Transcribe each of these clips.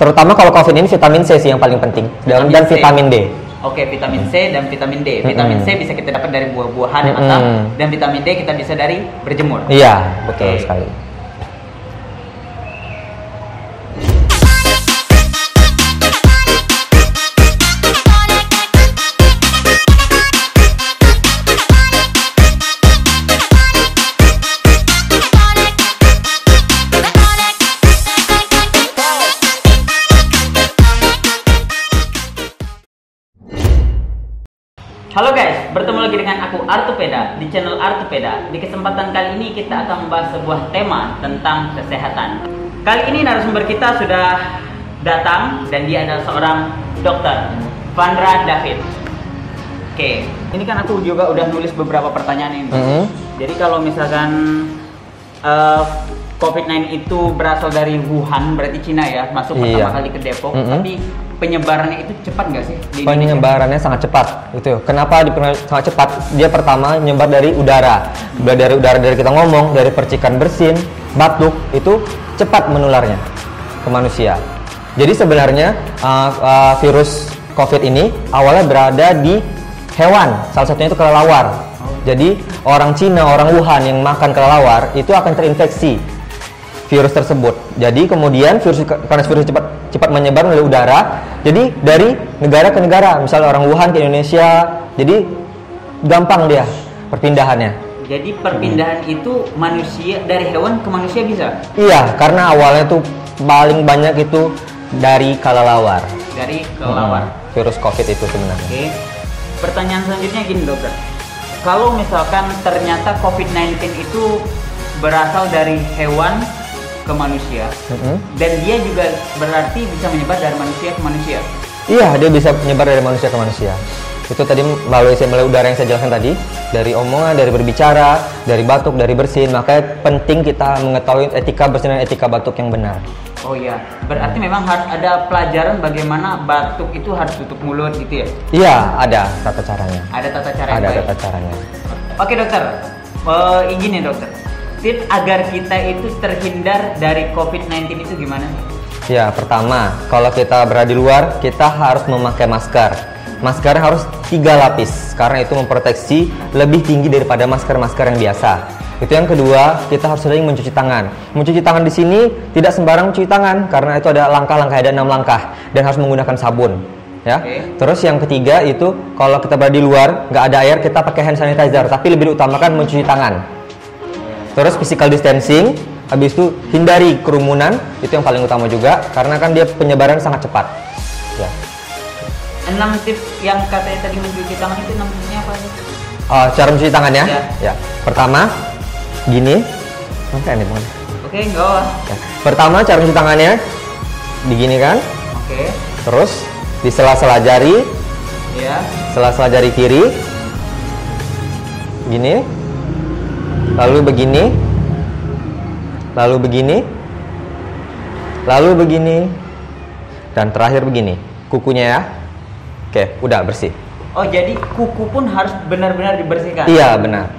Terutama kalau COVID ini vitamin C sih yang paling penting dan vitamin D. Oke, vitamin C dan vitamin D. Vitamin C bisa kita dapat dari buah-buahan yang matang dan vitamin D kita bisa dari berjemur. Iya, betul sekali. Halo guys, bertemu lagi dengan aku Artupeda di channel Artupeda. Di kesempatan kali ini kita akan membahas sebuah tema tentang kesehatan. Kali ini narasumber kita sudah datang dan dia adalah seorang dokter, Vandra David. Oke, ini kan aku juga udah nulis beberapa pertanyaan ini. Jadi kalau misalkan COVID-19 itu berasal dari Wuhan, berarti Cina ya, masuk pertama kali ke Depok. Tapi penyebarannya itu cepat nggak sih? Penyebarannya sangat cepat. Itu kenapa sangat cepat? Dia pertama nyebar dari udara. Dari udara, dari kita ngomong, dari percikan bersin, batuk, itu cepat menularnya ke manusia. Jadi sebenarnya virus COVID ini awalnya berada di hewan. Salah satunya itu kelelawar. Jadi orang Cina, orang Wuhan yang makan kelelawar itu akan terinfeksi virus tersebut. Jadi kemudian karena virus cepat menyebar melalui udara, jadi dari negara ke negara, misalnya orang Wuhan ke Indonesia, jadi gampang dia perpindahannya. Jadi perpindahan itu manusia dari hewan ke manusia bisa? Iya, karena awalnya tuh paling banyak itu dari kelelawar. Dari kelelawar. Virus COVID itu sebenarnya. Oke. Pertanyaan selanjutnya gini dokter. Kalau misalkan ternyata COVID-19 itu berasal dari hewan ke manusia, dan dia juga berarti bisa menyebar dari manusia ke manusia. Iya, dia bisa menyebar dari manusia ke manusia. Itu tadi melalui udara yang saya jelaskan tadi, dari omongan, dari berbicara, dari batuk, dari bersin. Makanya penting kita mengetahui etika bersin dan etika batuk yang benar. Oh iya, berarti memang harus ada pelajaran bagaimana batuk itu harus tutup mulut gitu ya? Iya, ada tata caranya. Ada tata cara yang baik. Ada tata caranya. Oke dokter, izin ya dokter. Tips agar kita itu terhindar dari COVID-19 itu gimana? Ya, pertama, kalau kita berada di luar, kita harus memakai masker. Maskernya harus 3 lapis, karena itu memproteksi lebih tinggi daripada masker-masker yang biasa. Itu yang kedua, kita harus sering mencuci tangan. Mencuci tangan di sini tidak sembarang mencuci tangan, karena itu ada langkah-langkah, ada 6 langkah, dan harus menggunakan sabun. Ya. Terus yang ketiga itu, kalau kita berada di luar, nggak ada air, kita pakai hand sanitizer, tapi lebih diutamakan mencuci tangan. Terus physical distancing, habis itu hindari kerumunan, itu yang paling utama juga, karena kan dia penyebaran sangat cepat. Ya. 6 tips yang katanya tadi mencuci tangan itu 6 tipsnya apa sih? Cara mencuci tangan ya? Ya. Pertama, gini. Oke, enggak apa. Ya. Pertama, cara mencuci tangannya begini kan? Oke. Terus di sela-sela jari. Ya. Sela-sela jari kiri. Gini. Lalu begini, lalu begini, lalu begini, dan terakhir begini, kukunya ya. Oke, udah bersih. Oh, jadi kuku pun harus benar-benar dibersihkan? Iya, benar.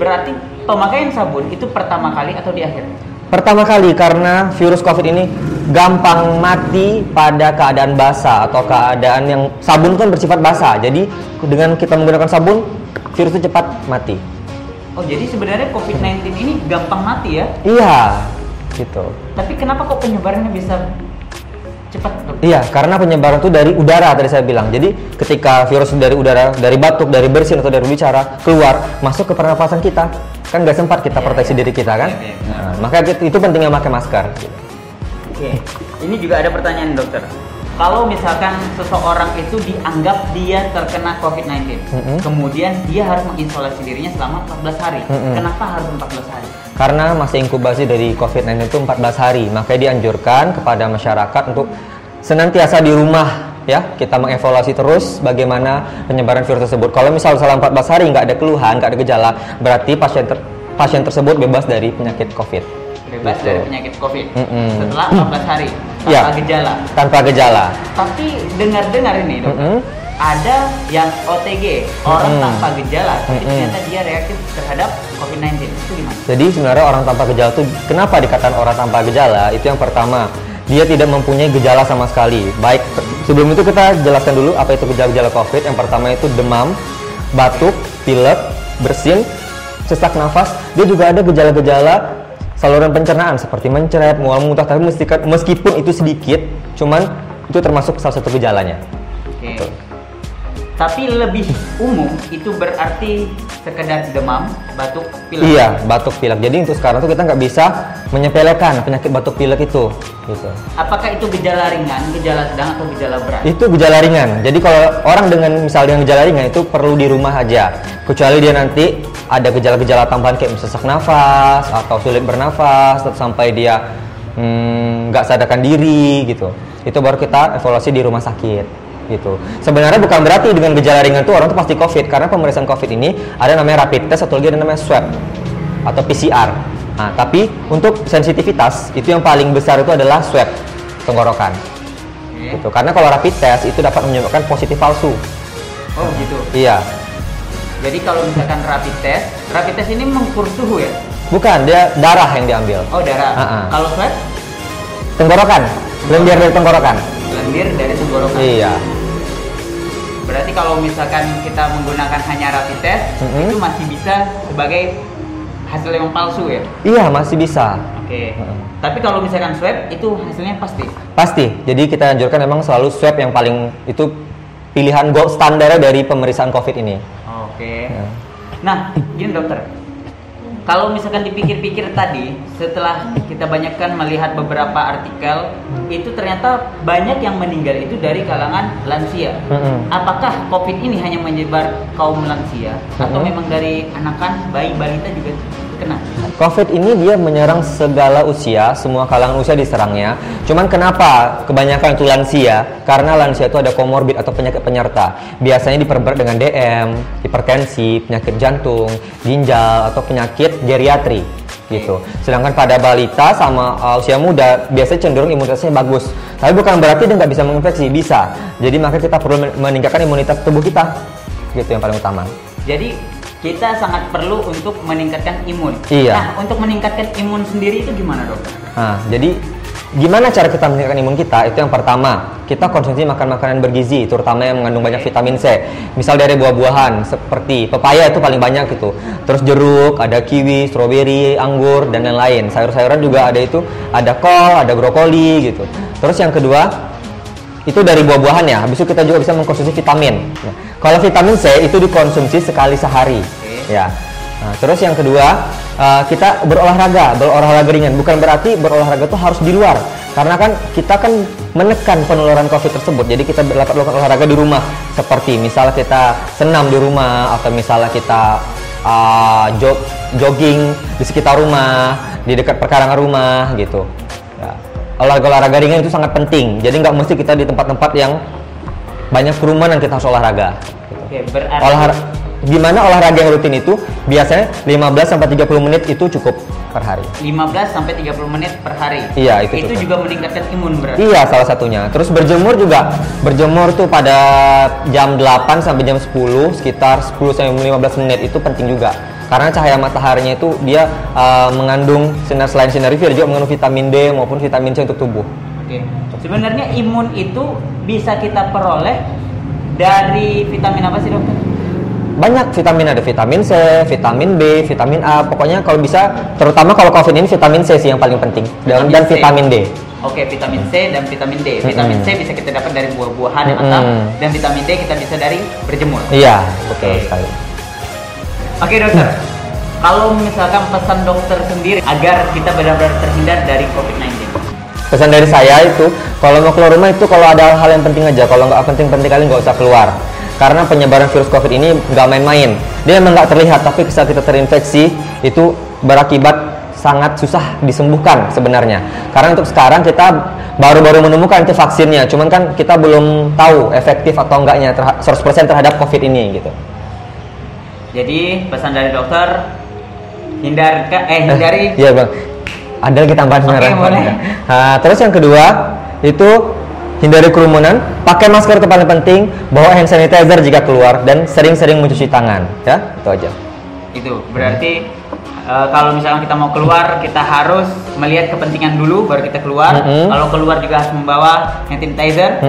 Berarti pemakaian sabun itu pertama kali atau di akhir? Pertama kali, karena virus COVID ini gampang mati pada keadaan basah atau keadaan yang sabun kan bersifat basah. Jadi dengan kita menggunakan sabun, virus itu cepat mati. Oh, jadi sebenarnya COVID-19 ini gampang mati ya? Iya, gitu. Tapi kenapa kok penyebarannya bisa cepat? Iya, karena penyebaran itu dari udara tadi saya bilang. Jadi ketika virus dari udara, dari batuk, dari bersin atau dari bicara keluar, masuk ke pernapasan kita, kan nggak sempat kita proteksi diri kita kan? Nah, makanya itu pentingnya pakai masker. Oke, ini juga ada pertanyaan dokter. Kalau misalkan seseorang itu dianggap dia terkena COVID-19, kemudian dia harus mengisolasi dirinya selama 14 hari. Kenapa harus 14 hari? Karena masa inkubasi dari COVID-19 itu 14 hari. Makanya dianjurkan kepada masyarakat untuk senantiasa di rumah. Ya, kita mengevaluasi terus bagaimana penyebaran virus tersebut. Kalau misalnya selama 14 hari nggak ada keluhan, nggak ada gejala, berarti pasien tersebut bebas dari penyakit COVID. Bebas dari penyakit COVID setelah 14 hari tanpa gejala. Tanpa gejala. Tapi dengar-dengar ini dokter, ada yang OTG, orang tanpa gejala, tapi ternyata dia reaktif terhadap COVID-19. Itu gimana? Jadi sebenarnya orang tanpa gejala itu kenapa dikatakan orang tanpa gejala? Itu yang pertama, dia tidak mempunyai gejala sama sekali. Baik, sebelum itu kita jelaskan dulu apa itu gejala-gejala COVID. Yang pertama itu demam, batuk, pilek, bersin, sesak nafas. Dia juga ada gejala-gejala saluran pencernaan seperti mencret, mual muntah, tapi meskipun itu sedikit, cuman itu termasuk salah satu gejalanya. Oke. Tapi lebih umum itu berarti sekedar demam, batuk, pilek. Iya, batuk pilek. Jadi untuk sekarang tuh kita nggak bisa menyepelekan penyakit batuk pilek itu. Gitu. Apakah itu gejala ringan, gejala sedang, atau gejala berat? Itu gejala ringan. Jadi kalau orang dengan misalnya dengan gejala ringan itu perlu di rumah aja. Kecuali dia nanti ada gejala-gejala tambahan kayak sesak nafas atau sulit bernafas, sampai dia nggak sadarkan diri gitu. Itu baru kita evaluasi di rumah sakit. Gitu. Sebenarnya bukan berarti dengan gejala ringan itu orang tuh pasti COVID, karena pemeriksaan COVID ini ada namanya rapid test, atau lagi ada namanya swab atau PCR. Nah, tapi untuk sensitivitas itu yang paling besar itu adalah swab tenggorokan. Gitu. Karena kalau rapid test itu dapat menyebabkan positif palsu. Oh gitu. Iya. Jadi kalau misalkan rapid test ini mengukur suhu ya? Bukan, dia darah yang diambil. Oh darah. Kalau swab? Tenggorokan, lendir dari tenggorokan. Lendir dari tenggorokan. Iya. Berarti kalau misalkan kita menggunakan hanya rapid test, itu masih bisa sebagai hasil yang palsu ya? Iya, masih bisa. Oke. Tapi kalau misalkan swab itu hasilnya pasti? Pasti. Jadi kita anjurkan memang selalu swab yang paling itu pilihan gold standar dari pemeriksaan COVID ini. Oke. Nah, gini dokter. Kalau misalkan dipikir-pikir tadi, setelah kita banyakkan melihat beberapa artikel, itu ternyata banyak yang meninggal itu dari kalangan lansia. Apakah COVID ini hanya menyebar kaum lansia, atau memang dari anak-anak, bayi, balita juga kena? COVID ini dia menyerang segala usia, semua kalangan usia diserangnya. Cuman kenapa kebanyakan itu lansia? Karena lansia itu ada komorbid atau penyakit penyerta. Biasanya diperberat dengan DM, hipertensi, penyakit jantung, ginjal, atau penyakit geriatri gitu. Sedangkan pada balita sama usia muda biasanya cenderung imunitasnya bagus. Tapi bukan berarti dia nggak bisa menginfeksi, bisa. Jadi maka kita perlu meningkatkan imunitas tubuh kita. Gitu yang paling utama. Jadi kita sangat perlu untuk meningkatkan imun. Iya. Nah, untuk meningkatkan imun sendiri itu gimana, dokter? Nah, jadi gimana cara kita meningkatkan imun kita? Itu yang pertama, kita konsumsi makan makanan bergizi, terutama yang mengandung banyak vitamin C. Misal dari buah-buahan seperti pepaya itu paling banyak gitu. Terus jeruk, ada kiwi, stroberi, anggur, dan lain-lain. Sayur-sayuran juga ada itu, ada kol, ada brokoli gitu. Terus yang kedua, itu dari buah-buahan ya. Habis itu kita juga bisa mengkonsumsi vitamin. Ya. Kalau vitamin C itu dikonsumsi sekali sehari. Ya. Nah, terus yang kedua, kita berolahraga ringan. Bukan berarti berolahraga itu harus di luar. Karena kan kita kan menekan penularan COVID tersebut. Jadi kita dapat melakukan olahraga di rumah. Seperti misalnya kita senam di rumah, atau misalnya kita jogging di sekitar rumah, di dekat perkarangan rumah gitu. Ya. Olahraga ringan itu sangat penting. Jadi nggak mesti kita di tempat-tempat yang banyak kerumunan kita harus olahraga. Oke, berarti gimana olahraga yang rutin itu? Biasanya 15-30 menit itu cukup per hari. 15-30 menit per hari. Iya, itu cukup. Juga meningkatkan imun berarti. Iya, salah satunya. Terus berjemur juga. Berjemur tuh pada jam 8 sampai jam 10, sekitar 10-15 menit itu penting juga. Karena cahaya mataharinya itu dia mengandung selain sinar UV, dia juga mengandung vitamin D maupun vitamin C untuk tubuh. Oke. Sebenarnya imun itu bisa kita peroleh dari vitamin apa sih, dokter? Banyak vitamin, ada vitamin C, vitamin B, vitamin A. Pokoknya kalau bisa, terutama kalau COVID ini vitamin C sih yang paling penting, dan vitamin D. Oke, vitamin C dan vitamin D. Vitamin C bisa kita dapat dari buah-buahan yang matang, dan vitamin D kita bisa dari berjemur. Iya, betul sekali. Oke, dokter. Kalau misalkan pesan dokter sendiri agar kita benar-benar terhindar dari COVID-19. Pesan dari saya itu, kalau mau keluar rumah itu kalau ada hal yang penting aja. Kalau nggak penting-penting kali nggak usah keluar. Karena penyebaran virus COVID ini nggak main-main. Dia memang nggak terlihat, tapi saat kita terinfeksi itu berakibat sangat susah disembuhkan sebenarnya. Karena untuk sekarang kita baru-baru menemukan itu vaksinnya. Cuman kan kita belum tahu efektif atau enggaknya 100% terhadap COVID ini gitu. Jadi pesan dari dokter, hindari. Iya bang. Ada lagi tambahan sebenarnya. Oke, boleh. Nah, terus yang kedua itu hindari kerumunan, pakai masker itu paling penting, bawa hand sanitizer jika keluar, dan sering-sering mencuci tangan. Ya, itu aja. Itu berarti Kalau misalkan kita mau keluar, kita harus melihat kepentingan dulu baru kita keluar. Kalau keluar juga harus membawa hand sanitizer.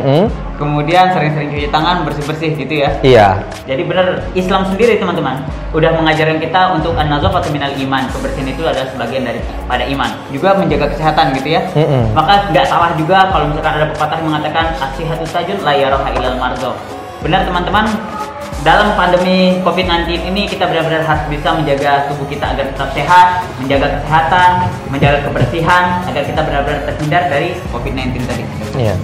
Kemudian sering-sering cuci tangan, bersih-bersih gitu ya. Iya. Jadi benar Islam sendiri teman-teman udah mengajarkan kita untuk an-nazafatu minal iman. Kebersihan itu adalah sebagian daripada iman. Juga menjaga kesehatan gitu ya. Maka nggak salah juga kalau misalkan ada pepatah yang mengatakan as-sihhatu tajun la yaraha illal mardha. Benar teman-teman, dalam pandemi COVID-19 ini kita benar-benar harus bisa menjaga tubuh kita agar tetap sehat, menjaga kesehatan, menjaga kebersihan agar kita benar-benar terhindar dari COVID-19 tadi. Iya.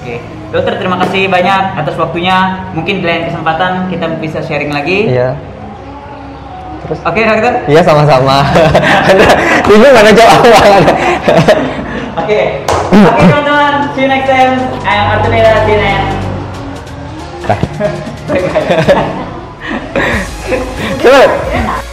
Oke, dokter terima kasih banyak atas waktunya. Mungkin di lain kesempatan kita bisa sharing lagi. Iya. Terus? Oke dokter? Iya sama-sama. Bingung mana jawab. Oke, teman-teman, see you next time. I'm Artu Peda, see you next. Coba.